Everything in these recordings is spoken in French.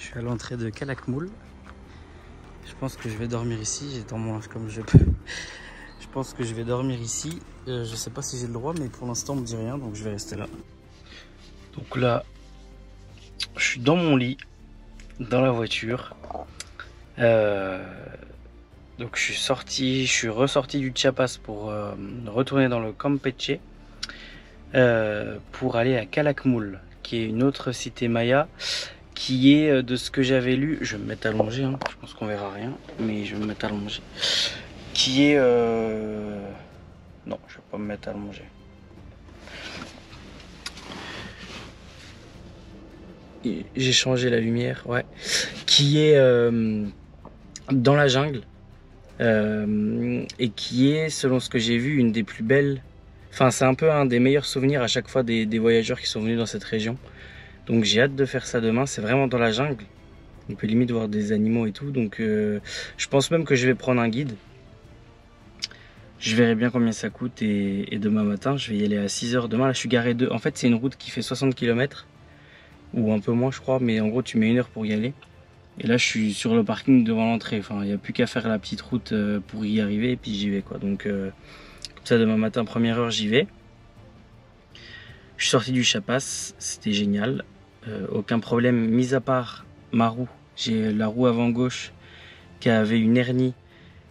suis à l'entrée de Calakmul. Je pense que je vais dormir ici. J'ai dans mon linge comme je peux. Je pense que je vais dormir ici. Je sais pas si j'ai le droit, mais pour l'instant on me dit rien, donc je vais rester là. Donc là, je suis dans mon lit, dans la voiture. Donc je suis ressorti du Chiapas pour retourner dans le Campeche pour aller à Calakmul, qui est une autre cité maya, qui est de ce que j'avais lu. Je vais me mettre allongé, hein. Je pense qu'on verra rien, mais je vais me mettre allongé. Qui est non, je vais pas me mettre allongé. J'ai changé la lumière, ouais. Qui est dans la jungle et qui est, selon ce que j'ai vu, une des plus belles. Enfin, c'est un peu un des meilleurs souvenirs à chaque fois des voyageurs qui sont venus dans cette région. Donc j'ai hâte de faire ça demain. C'est vraiment dans la jungle. On peut limite voir des animaux et tout. Donc je pense même que je vais prendre un guide. Je verrai bien combien ça coûte et demain matin, je vais y aller à 6 h demain. Là, je suis garé de... En fait, c'est une route qui fait 60 km. Ou un peu moins, je crois. Mais en gros, tu mets 1 heure pour y aller. Et là, je suis sur le parking devant l'entrée. Enfin, il n'y a plus qu'à faire la petite route pour y arriver. Et puis j'y vais, quoi. Donc, comme ça, demain matin, première heure, j'y vais. Je suis sorti du Chiapas. C'était génial. Aucun problème. Mis à part ma roue. J'ai la roue avant gauche qui avait une hernie.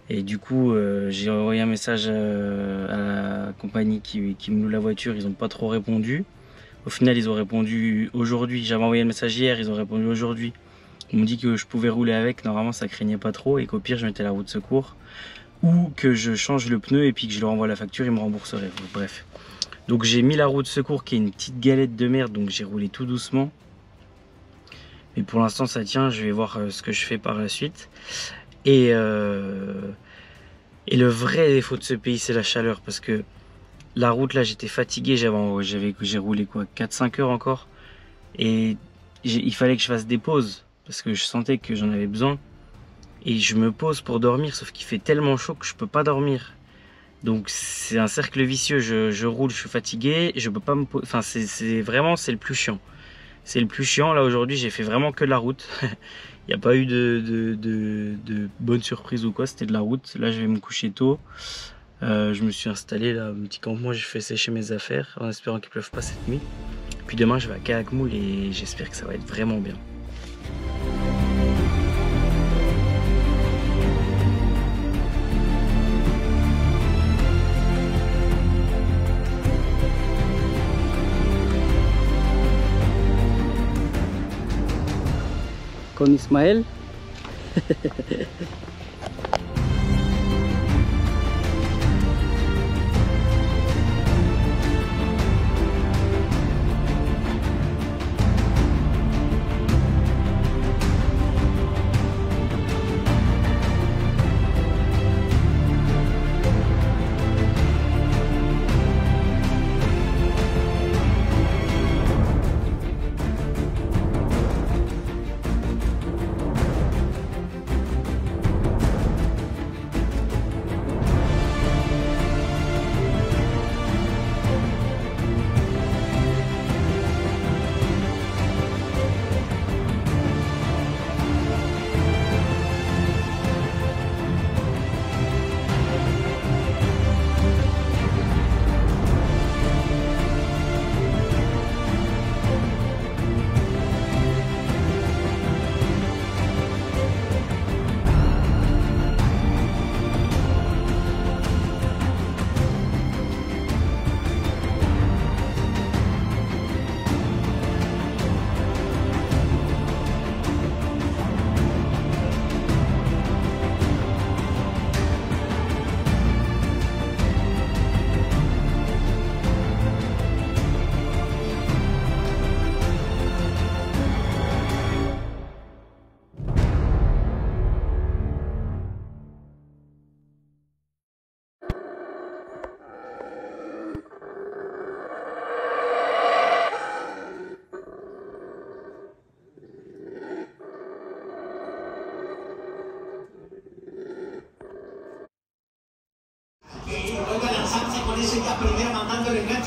Et du coup, j'ai envoyé un message à la compagnie qui me loue la voiture. Ils n'ont pas trop répondu. Au final, ils ont répondu aujourd'hui. J'avais envoyé le message hier, ils ont répondu aujourd'hui. Ils m'ont dit que je pouvais rouler avec. Normalement, ça craignait pas trop. Et qu'au pire, je mettais la roue de secours. Ou que je change le pneu et puis que je leur envoie la facture, ils me rembourseraient. Bref. Donc, j'ai mis la roue de secours qui est une petite galette de merde. Donc, j'ai roulé tout doucement. Mais pour l'instant, ça tient. Je vais voir ce que je fais par la suite. Et le vrai défaut de ce pays, c'est la chaleur. Parce que la route, là, j'étais fatigué. J'ai roulé quoi, 4-5 heures encore. Et il fallait que je fasse des pauses. Parce que je sentais que j'en avais besoin. Et je me pose pour dormir. Sauf qu'il fait tellement chaud que je peux pas dormir. Donc c'est un cercle vicieux. Je roule, je suis fatigué. Je peux pas me poser. Enfin, c'est le plus chiant. C'est le plus chiant. Là, aujourd'hui, j'ai fait vraiment que de la route. Il n'y a pas eu de bonne surprise ou quoi, c'était de la route. Là, je vais me coucher tôt. Je me suis installé là, un petit campement, j'ai fait sécher mes affaires en espérant qu'il ne pleuve pas cette nuit. Puis demain, je vais à Calakmul et j'espère que ça va être vraiment bien. Con Ismael.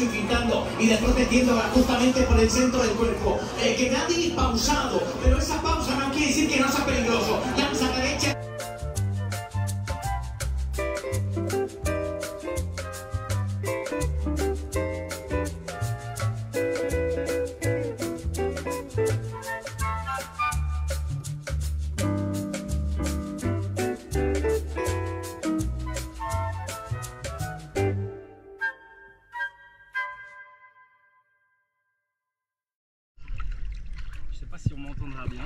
y gritando y después metiéndola justamente por el centro del cuerpo. Que nadie pausado, pero esa pausa no quiere decir que no sea peligroso. Lanza derecha. Je sais pas si on m'entendra bien.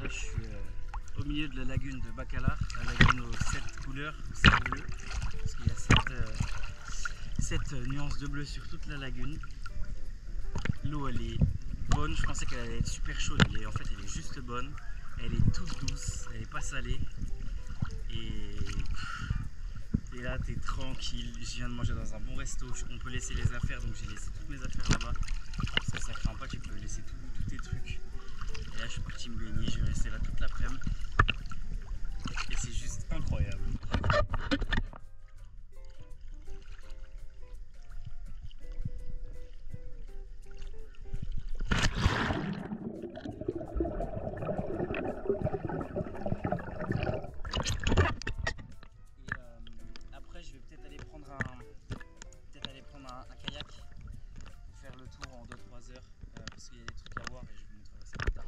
Là, je suis au milieu de la lagune de Bacalar, la lagune aux 7 couleurs, 7 bleus, parce qu'il y a 7 nuances de bleu sur toute la lagune. L'eau, elle est bonne. Je pensais qu'elle allait être super chaude, mais en fait, elle est juste bonne. Elle est toute douce, elle est pas salée. Et là, t'es tranquille. Je viens de manger dans un bon resto. On peut laisser les affaires, donc j'ai laissé toutes mes affaires là-bas. Parce que ça craint pas, tu peux laisser tous tes trucs. Et là, je suis parti me baigner. Je vais rester là toute l'après-midi. Et c'est juste incroyable. Après, je vais peut-être aller prendre un kayak pour faire le tour en 2-3 heures parce qu'il y a des trucs à voir et je vous montrerai ça plus tard.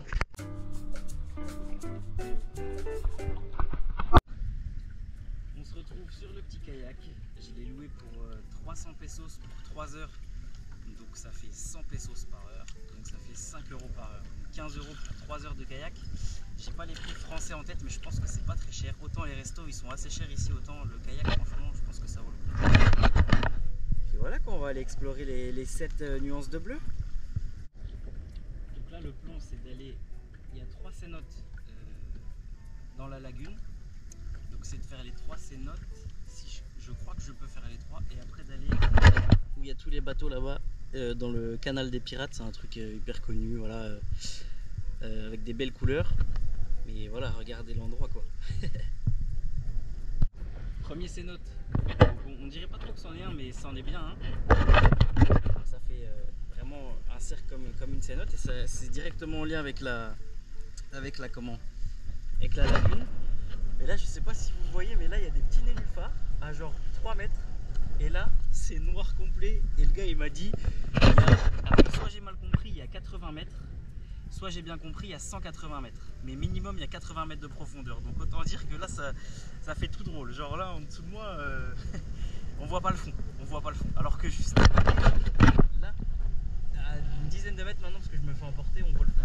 On se retrouve sur le petit kayak. Je l'ai loué pour 300 pesos pour 3 heures. Donc ça fait 100 pesos par heure. Donc ça fait 5 € par heure. Donc 15 € pour 3 heures de kayak. J'ai pas les prix français en tête, mais je pense que c'est pas très cher. Autant les restos ils sont assez chers ici, autant le kayak, franchement, je pense que ça vaut le coup. Et voilà qu'on va aller explorer les 7 nuances de bleu. Donc là, le plan, c'est d'aller. Il y a 3 cénotes dans la lagune. Donc c'est de faire les 3 cénotes. Si je crois que je peux faire les 3. Et après d'aller où il y a tous les bateaux là-bas, dans le canal des pirates. C'est un truc hyper connu, voilà, avec des belles couleurs. Mais voilà, regardez l'endroit quoi. Premier cénote. On dirait pas trop que c'en est un, mais c'en est bien. Hein. Ça fait vraiment un cercle comme une cénote et c'est directement en lien avec la lagune. Et là, je sais pas si vous voyez, mais là il y a des petits nénuphars à genre 3 mètres. Et là, c'est noir complet. Et le gars il m'a dit, alors, soit j'ai mal compris, il y a 80 mètres. Soit j'ai bien compris, il y a 180 mètres. Mais minimum, il y a 80 mètres de profondeur. Donc autant dire que là, ça fait tout drôle. Genre là, en dessous de moi, on voit pas le fond. On voit pas le fond. Alors que juste là, à une dizaine de mètres maintenant, parce que je me fais emporter, on voit le fond.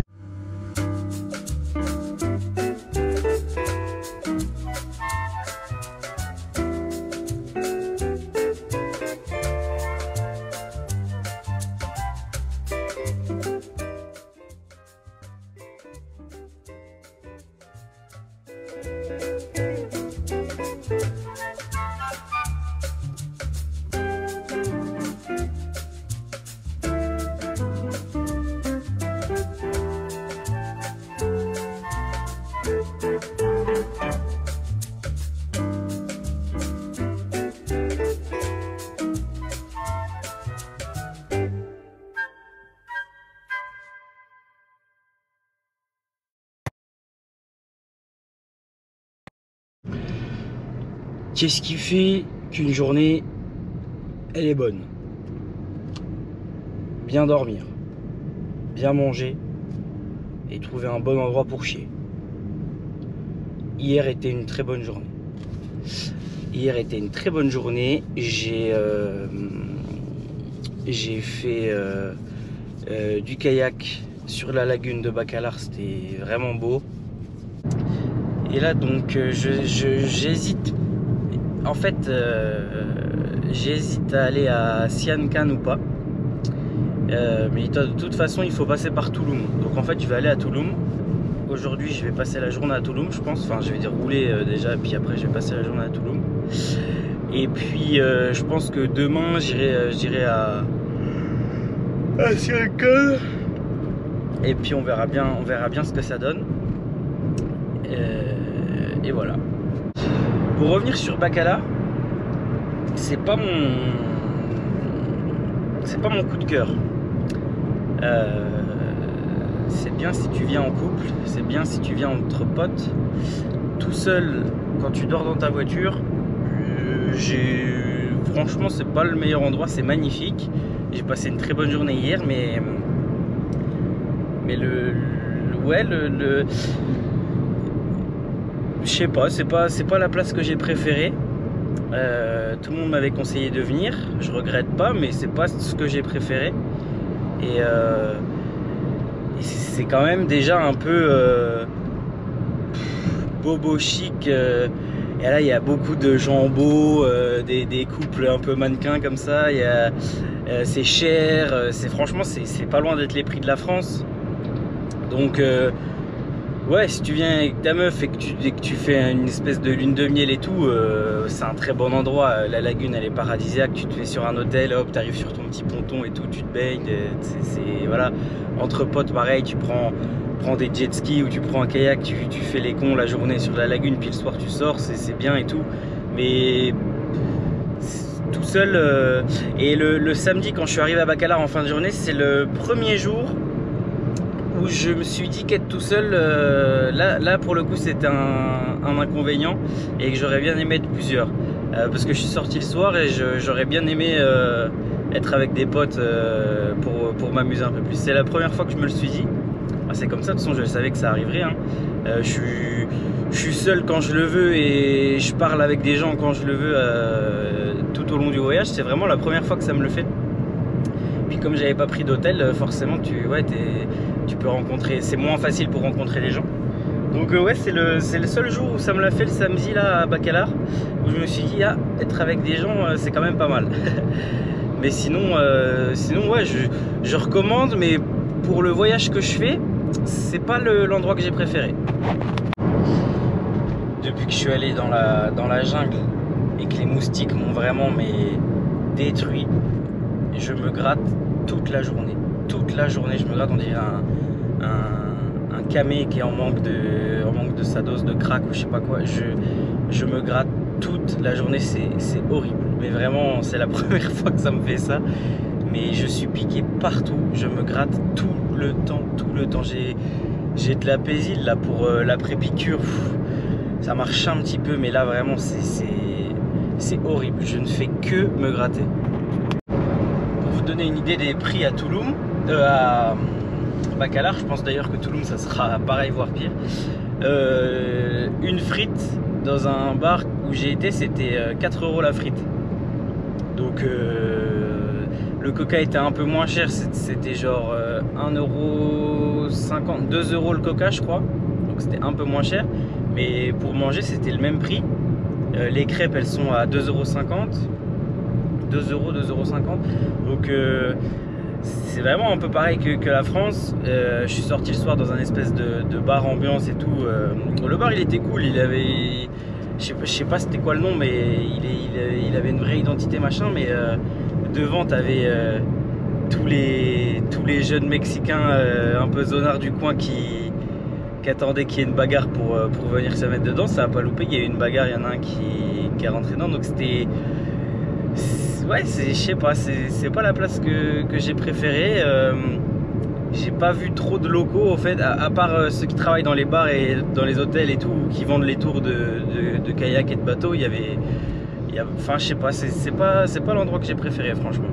Qu'est-ce qui fait qu'une journée, elle est bonne? Bien dormir, bien manger et trouver un bon endroit pour chier. Hier était une très bonne journée. J'ai fait du kayak sur la lagune de Bacalar, c'était vraiment beau. Et là donc j'hésite. En fait, j'hésite à aller à Siankan ou pas. Mais de toute façon, il faut passer par Tulum. Donc en fait, je vais aller à Tulum. Aujourd'hui, je vais passer la journée à Tulum, je pense. Enfin, je vais dire rouler déjà, puis après, je vais passer la journée à Tulum. Et puis, je pense que demain, j'irai à Siankan. Et puis, on verra bien ce que ça donne. Et voilà. Pour revenir sur Bacalar, c'est pas mon coup de cœur. c'est bien si tu viens en couple, c'est bien si tu viens entre potes. Tout seul, quand tu dors dans ta voiture, franchement, c'est pas le meilleur endroit, c'est magnifique. J'ai passé une très bonne journée hier, mais je sais pas, c'est pas la place que j'ai préférée. Tout le monde m'avait conseillé de venir, je regrette pas, mais c'est pas ce que j'ai préféré. Et c'est quand même déjà un peu bobo chic. Et là, il y a beaucoup de gens beaux, des couples un peu mannequins comme ça. C'est cher, franchement, c'est pas loin d'être les prix de la France. Donc, ouais, si tu viens avec ta meuf et que tu fais une espèce de lune de miel et tout, c'est un très bon endroit. La lagune, elle est paradisiaque. Tu te mets sur un hôtel, hop, t'arrives sur ton petit ponton et tout, tu te baignes. Voilà, entre potes, pareil, tu prends des jet skis ou tu prends un kayak, tu fais les cons la journée sur la lagune, puis le soir tu sors, c'est bien et tout. Mais tout seul. Et le samedi, quand je suis arrivé à Bacalar en fin de journée, c'est le premier jour où je me suis dit qu'être tout seul, là pour le coup c'était un inconvénient et que j'aurais bien aimé être plusieurs. Parce que je suis sorti le soir et j'aurais bien aimé être avec des potes pour m'amuser un peu plus. C'est la première fois que je me le suis dit. C'est comme ça, de toute façon je savais que ça arriverait. Je suis seul quand je le veux et je parle avec des gens quand je le veux tout au long du voyage. C'est vraiment la première fois que ça me le fait. Puis comme j'avais pas pris d'hôtel, forcément tu peux rencontrer, c'est moins facile pour rencontrer les gens. Donc ouais, c'est le seul jour où ça me l'a fait, le samedi là à Bacalar, où je me suis dit être avec des gens c'est quand même pas mal. Mais sinon ouais, je recommande, mais pour le voyage que je fais, c'est pas l'endroit que j'ai préféré. Depuis que je suis allé dans la jungle et que les moustiques m'ont vraiment détruit, je me gratte toute la journée. Toute la journée, je me gratte, on dirait un camé qui est en manque de sa dose de crack ou je sais pas quoi. Je me gratte toute la journée, c'est horrible. Mais vraiment, c'est la première fois que ça me fait ça. Mais je suis piqué partout, je me gratte tout le temps. J'ai de la pésil là pour l'après-piqûre. Ça marche un petit peu, mais là vraiment c'est horrible. Je ne fais que me gratter. Pour vous donner une idée des prix à Tulum, à Bacalar, je pense d'ailleurs que Tulum ça sera pareil voire pire. Une frite dans un bar où j'ai été, c'était 4 € la frite. Donc le coca était un peu moins cher, c'était genre 1,50 €, 2 € le coca je crois. Donc c'était un peu moins cher, mais pour manger c'était le même prix. Les crêpes elles sont à 2,50 €, 2 €, 2,50 €. Donc c'est vraiment un peu pareil que la France. Je suis sorti le soir dans un espèce de bar ambiance et tout. Le bar il était cool, il avait, je sais pas c'était quoi le nom, mais il avait une vraie identité machin. Mais devant t'avais tous les jeunes mexicains un peu zonards du coin qui attendaient qu'il y ait une bagarre pour venir se mettre dedans. Ça a pas loupé, il y a eu une bagarre, il y en a un qui est rentré dedans. Donc c'était, ouais, je sais pas, c'est pas la place que j'ai préférée. J'ai pas vu trop de locaux en fait, à part ceux qui travaillent dans les bars et dans les hôtels et tout, qui vendent les tours de kayak et de bateau. Enfin je sais pas, c'est pas l'endroit que j'ai préféré franchement.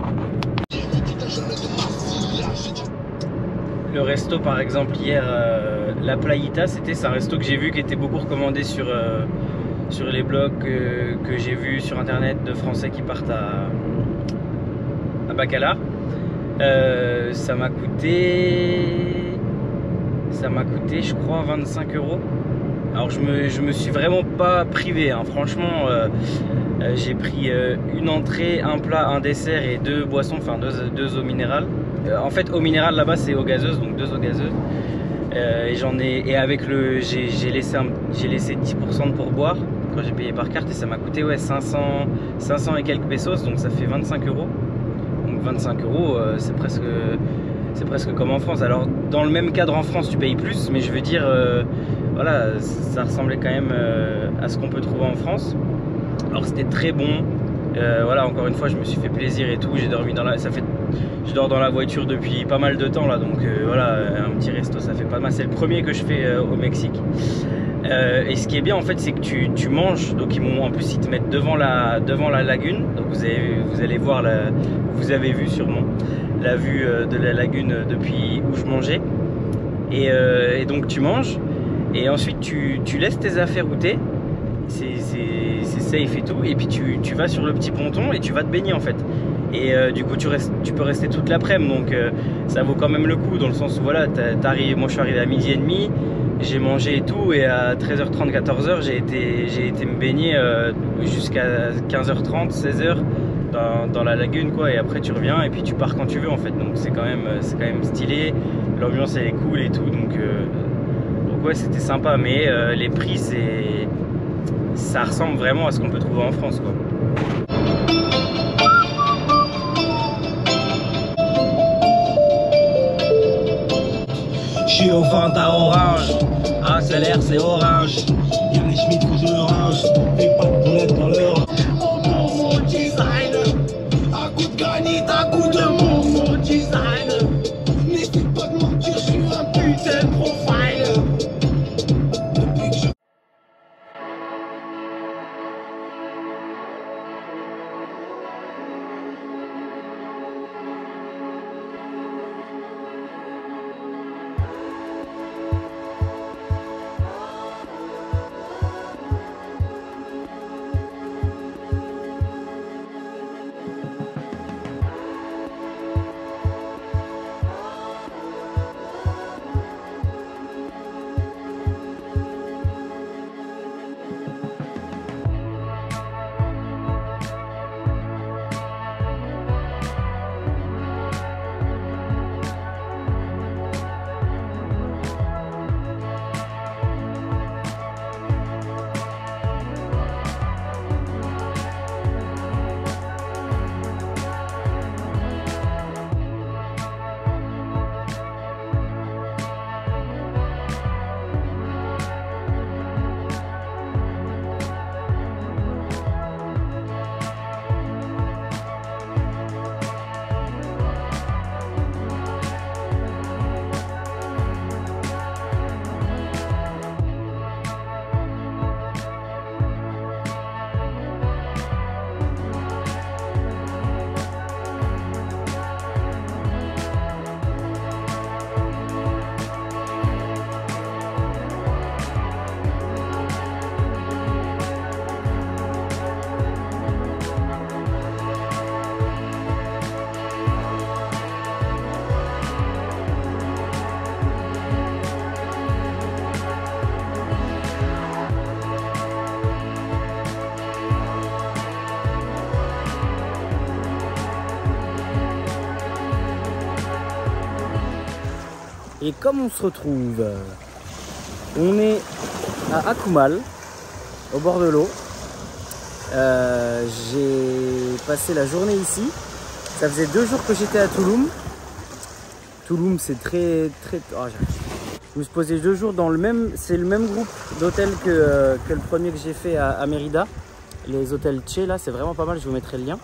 Le resto par exemple hier, la Playita, c'est un resto que j'ai vu qui était beaucoup recommandé sur les blogs que j'ai vu sur internet de Français qui partent à Bacalar. Ça m'a coûté je crois 25 €. Alors je me suis vraiment pas privé hein. Franchement j'ai pris une entrée, un plat, un dessert et 2 boissons, enfin 2 eaux minérales. En fait eau minérale là-bas c'est eau gazeuse, donc 2 eaux gazeuses. Et avec j'ai laissé 10% de pourboire quand j'ai payé par carte, et ça m'a coûté ouais 500 et quelques pesos, donc ça fait 25 €. Donc 25 €, c'est presque comme en France. Alors dans le même cadre en France tu payes plus, mais je veux dire voilà, ça ressemblait quand même à ce qu'on peut trouver en France. Alors c'était très bon. Voilà, encore une fois je me suis fait plaisir et tout. J'ai dormi ça fait Je dors dans la voiture depuis pas mal de temps là, donc voilà, un petit resto ça fait pas mal. C'est le premier que je fais au Mexique. Et ce qui est bien en fait, c'est que tu manges. Donc en plus ils te mettent devant la lagune. Donc vous allez voir, vous avez vu sûrement la vue de la lagune depuis où je mangeais. Et donc tu manges et ensuite tu laisses tes affaires où t'es. C'est safe et tout. Et puis tu vas sur le petit ponton et tu vas te baigner en fait. Et du coup tu peux rester toute l'après-midi, donc ça vaut quand même le coup, dans le sens où voilà, moi je suis arrivé à 12h30, j'ai mangé et tout, et à 13h30, 14h j'ai été me baigner jusqu'à 15h30, 16h dans la lagune quoi, et après tu reviens et puis tu pars quand tu veux en fait, donc c'est quand même stylé, l'ambiance elle est cool et tout, donc ouais c'était sympa, mais les prix ça ressemble vraiment à ce qu'on peut trouver en France quoi. Je suis au Fanta orange, accélère c'est orange. Y'a les Schmitt que je le range, et pas de boulette dans leur. Oh mon design, à coup de granit, à coup de mon design. N'essaie pas de mentir, je suis un putain de profile. Depuis que je... Et comme on se retrouve, on est à Akumal, au bord de l'eau. J'ai passé la journée ici. Ça faisait 2 jours que j'étais à Tulum. Tulum, c'est très... Oh, je me suis posé 2 jours dans le même... C'est le même groupe d'hôtels que le premier que j'ai fait à Mérida. Les hôtels Che, là, c'est vraiment pas mal. Je vous mettrai le lien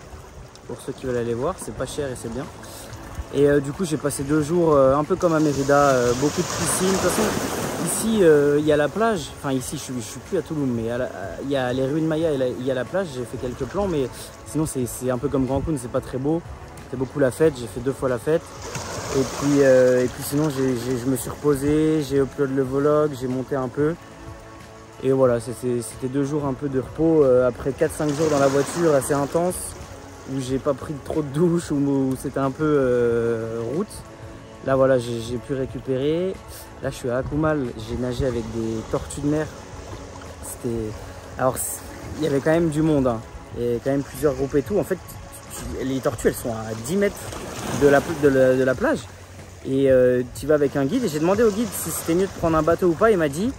pour ceux qui veulent aller voir. C'est pas cher et c'est bien. Et du coup j'ai passé 2 jours un peu comme à Mérida, beaucoup de piscines. De toute façon ici il y a la plage, enfin ici je suis plus à Tulum, mais il y a les ruines Maya et il y a la plage. J'ai fait quelques plans, mais sinon c'est un peu comme Cancun, c'est pas très beau. C'est beaucoup la fête, j'ai fait 2 fois la fête. Et puis sinon je me suis reposé, j'ai uploadé le vlog, j'ai monté un peu. Et voilà, c'était 2 jours un peu de repos après 4-5 jours dans la voiture assez intense, où j'ai pas pris trop de douche, où c'était un peu route. Là voilà, j'ai pu récupérer. Là je suis à Akumal, j'ai nagé avec des tortues de mer. Alors il y avait quand même du monde, hein. Il y avait quand même plusieurs groupes et tout. En fait les tortues elles sont à 10 mètres de la plage. Et tu vas avec un guide, et j'ai demandé au guide si c'était mieux de prendre un bateau ou pas. Il m'a dit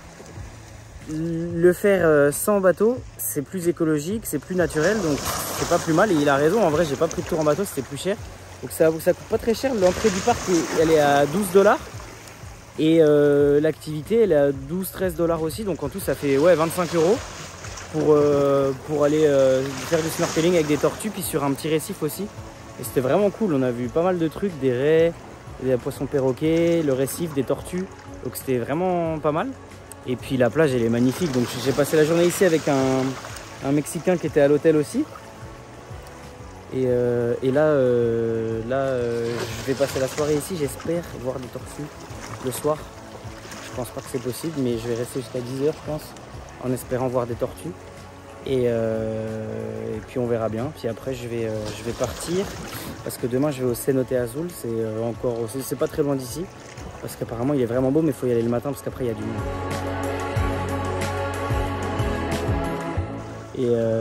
le faire sans bateau c'est plus écologique, c'est plus naturel, donc c'est pas plus mal. Et il a raison, en vrai j'ai pas pris de tour en bateau, c'était plus cher. Donc ça coûte pas très cher. L'entrée du parc elle est à 12 $, et l'activité elle est à 12-13 $ aussi. Donc en tout ça fait ouais 25 € pour aller faire du snorkeling avec des tortues, puis sur un petit récif aussi. Et c'était vraiment cool, on a vu pas mal de trucs, des raies, des poissons perroquets, le récif, des tortues. Donc c'était vraiment pas mal. Et puis la plage elle est magnifique. Donc j'ai passé la journée ici avec un Mexicain qui était à l'hôtel aussi. Et là, je vais passer la soirée ici, j'espère voir des tortues le soir. Je pense pas que c'est possible, mais je vais rester jusqu'à 10 h je pense, en espérant voir des tortues. Et puis on verra bien. Puis après je vais partir parce que demain je vais au Cenote Azul. C'est pas très loin d'ici parce qu'apparemment il est vraiment beau, mais il faut y aller le matin parce qu'après il y a du monde.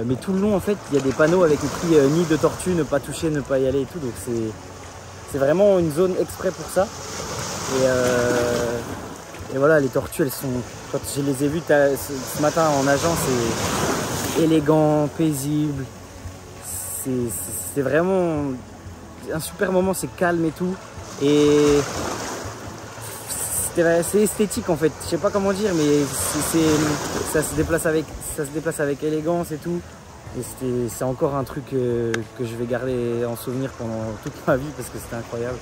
Mais tout le long en fait il y a des panneaux avec écrit nid de tortue, ne pas toucher, ne pas y aller et tout. Donc c'est vraiment une zone exprès pour ça. Et voilà, les tortues elles sont, quand je les ai vues ce matin en nageant, c'est élégant, paisible, c'est vraiment un super moment, c'est calme et tout, et c'est esthétique en fait, je sais pas comment dire, mais ça se déplace avec élégance et tout, et c'est encore un truc que je vais garder en souvenir pendant toute ma vie parce que c'était incroyable.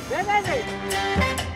¡Véngase!